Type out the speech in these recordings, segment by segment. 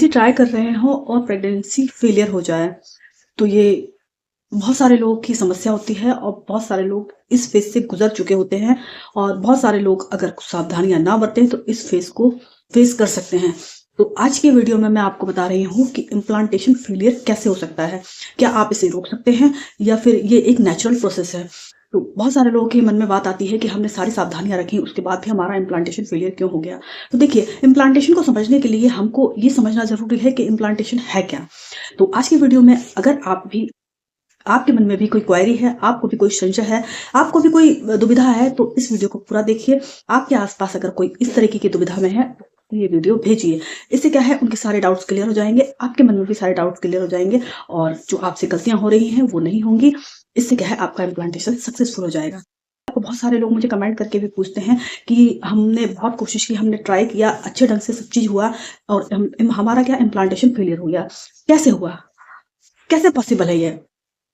Pregnancy try कर रहे हो और प्रेगनेंसी फेलियर हो जाए तो ये बहुत सारे लोगों की समस्या होती है और बहुत सारे लोग इस फेज से गुजर चुके होते हैं और बहुत सारे लोग अगर कुछ सावधानियां ना बरतें तो इस फेज को फेस कर सकते हैं। तो आज की वीडियो में मैं आपको बता रही हूँ कि इम्प्लांटेशन फेलियर कैसे हो सकता है, क्या आप इसे रोक सकते हैं या फिर ये एक नेचुरल प्रोसेस है। तो बहुत सारे लोगों के मन में बात आती है कि हमने सारी सावधानियां रखी, उसके बाद भी हमारा इम्प्लांटेशन फेलियर क्यों हो गया। तो देखिए, इम्प्लांटेशन को समझने के लिए हमको ये समझना जरूरी है कि इम्प्लांटेशन है क्या। तो आज की वीडियो में अगर आपके मन में भी कोई क्वेरी है, आपको भी कोई संशय है, आपको भी कोई दुविधा है, तो इस वीडियो को पूरा देखिए। आपके आसपास अगर कोई इस तरीके की दुविधा में है तो ये वीडियो भेजिए। इससे क्या है, उनके सारे डाउट्स क्लियर हो जाएंगे, आपके मन में भी सारे डाउट्स क्लियर हो जाएंगे और जो आपसे गलतियां हो रही हैं वो नहीं होंगी। इससे क्या है, आपका इम्प्लांटेशन सक्सेसफुल हो जाएगा। आपको बहुत सारे लोग मुझे कमेंट करके भी पूछते हैं कि हमने बहुत कोशिश की, हमने ट्राई किया, अच्छे ढंग से सब चीज हुआ और हमारा क्या इम्प्लांटेशन फेलियर हो गया, कैसे हुआ, कैसे पॉसिबल है ये।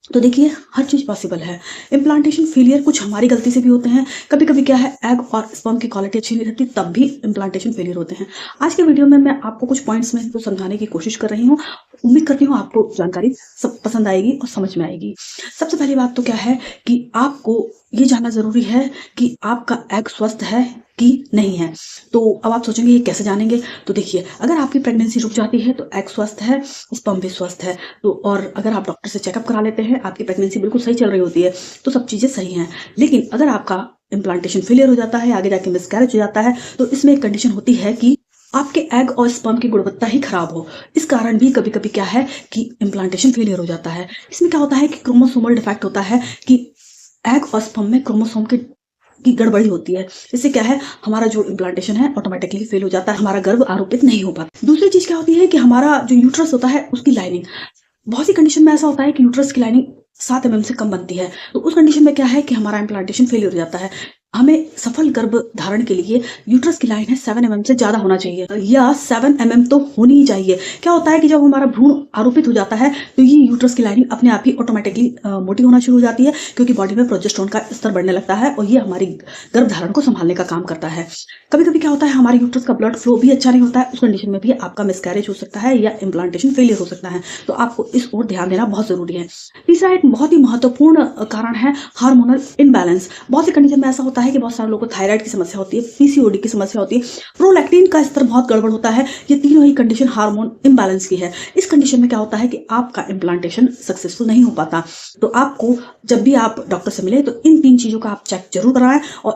तो देखिए, हर चीज पॉसिबल है। इम्प्लांटेशन फेलियर कुछ हमारी गलती से भी होते हैं, कभी कभी क्या है, एग और स्पर्म की क्वालिटी अच्छी नहीं रहती तब भी इम्प्लांटेशन फेलियर होते हैं। आज के वीडियो में मैं आपको कुछ पॉइंट्स में तो समझाने की कोशिश कर रही हूँ। उम्मीद करती हूँ आपको जानकारी सब पसंद आएगी और समझ में आएगी। सबसे पहली बात तो क्या है कि आपको ये जानना जरूरी है कि आपका एग स्वस्थ है कि नहीं है। तो अब आप सोचेंगे ये कैसे जानेंगे। तो देखिए, अगर आपकी प्रेगनेंसी रुक जाती है तो एग स्वस्थ है, स्पर्म भी स्वस्थ है। तो और अगर आप डॉक्टर से चेकअप करा लेते हैं, आपकी प्रेगनेंसी बिल्कुल सही चल रही होती है, तो सब चीजें सही हैं। लेकिन अगर आपका इम्प्लांटेशन फेलियर हो जाता है, आगे जाके मिसकैरेज हो जाता है, तो इसमें एक कंडीशन होती है कि आपके एग और स्पर्म की गुणवत्ता ही खराब हो। इस कारण भी कभी कभी क्या है कि इम्प्लांटेशन फेलियर हो जाता है। इसमें क्या होता है कि क्रोमोसोमल डिफेक्ट होता है कि एग और स्पर्म में क्रोमोसोम की गड़बड़ी होती है। इससे क्या है, हमारा जो इम्प्लांटेशन है ऑटोमेटिकली फेल हो जाता है, हमारा गर्भ आरोपित नहीं हो पाता। दूसरी चीज क्या होती है कि हमारा जो यूट्रस होता है उसकी लाइनिंग, बहुत सी कंडीशन में ऐसा होता है कि यूट्रस की लाइनिंग 7 mm से कम बनती है। तो उस कंडीशन में क्या है कि हमारा इम्प्लांटेशन फेलियर हो जाता है। हमें सफल गर्भ धारण के लिए यूट्रस की लाइन है 7 mm से ज्यादा होना चाहिए या 7 mm तो होनी ही चाहिए। क्या होता है कि जब हमारा भ्रूण आरोपित हो जाता है तो ये यूट्रस की लाइनिंग अपने आप ही ऑटोमेटिकली मोटी होना शुरू हो जाती है, क्योंकि बॉडी में प्रोजेस्टेरोन का स्तर बढ़ने लगता है और ये हमारी गर्भ धारण को संभालने का काम करता है। कभी कभी क्या होता है, हमारे यूट्रस का ब्लड फ्लो भी अच्छा नहीं होता है, उस कंडीशन में भी आपका मिसकैरेज हो सकता है या इम्प्लांटेशन फेलियर हो सकता है। तो आपको इस ओर ध्यान देना बहुत जरूरी है। तीसरा एक बहुत ही महत्वपूर्ण कारण है हार्मोनल इनबैलेंस। बहुत सी कंडीशन में ऐसा होता है कि बहुत सारे लोगों को थायराइड की समस्या होती है, पीसीओडी की समस्या होती है, प्रोलैक्टिन का स्तर बहुत गड़बड़ होता है। ये तीनों ही कंडीशन हार्मोन इम्बैलेंस की है। इस कंडीशन में क्या होता है कि आपका इम्प्लांटेशन सक्सेसफुल नहीं हो पाता। तो आपको जब भी आप डॉक्टर से मिले तो इन 3 चीजों का आप चेक जरूर कराएं और